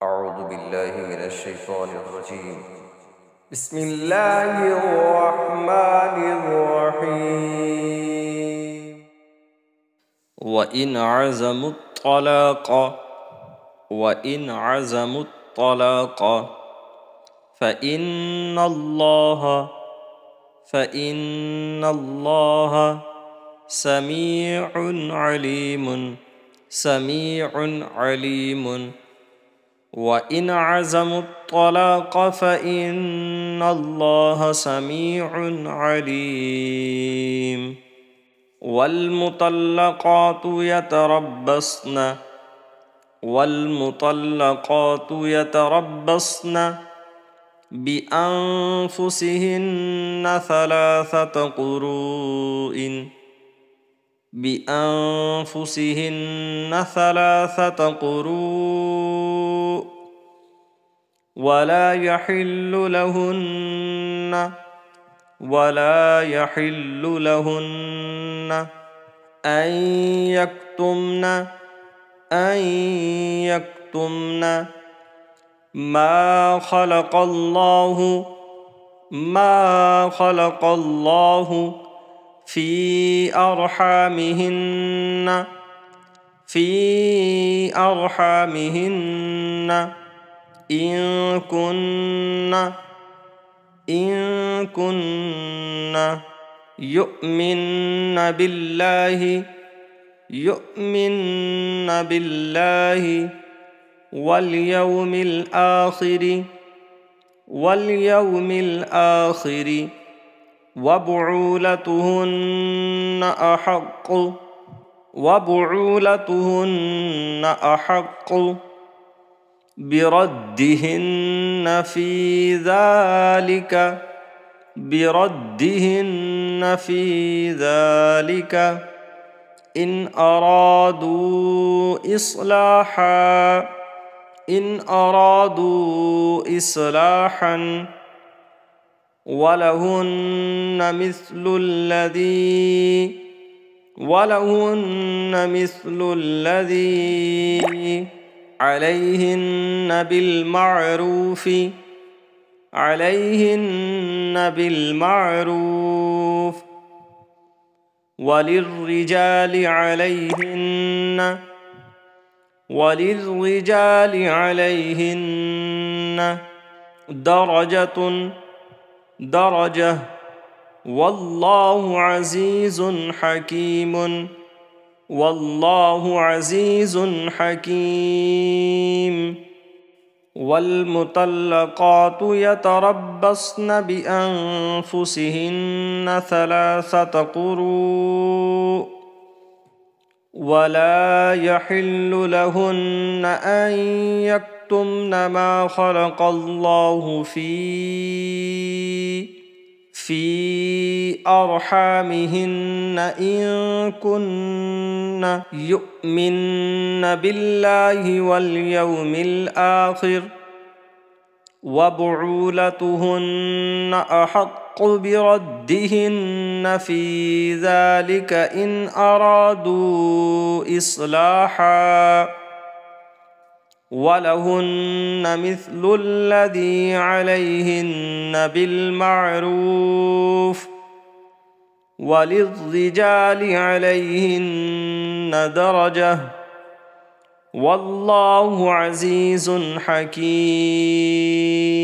أعوذ بالله من الشيطان الرجيم بسم الله الرحمن الرحيم وإن عزموا الطلاق فإن الله سميع عليم وإن عزموا الطلاق فإن الله سميع عليم والمطلقات يتربصن بأنفسهن ثلاثة قروء ولا يحل لهن أن يكتمن ما خلق الله في أرحامهن إن كن يؤمن بالله واليوم الآخر وبعولتهن أحق بردهن في ذلك إن أرادوا إصلاحا ولهن مثل الذي عليهن بالمعروف وللرجال عليهن درجة والله عزيز حكيم والمطلقات يتربصن بأنفسهن 3 قروء ولا يحل لهن أن يكتمن ما خلق الله في أرحامهن إن كن يؤمن بالله واليوم الآخر وبعولتهن أحق بردهن في ذلك إن أرادوا إصلاحا ولهن مثل الذي عليهن بالمعروف وللرجال عليهن درجة والله عزيز حكيم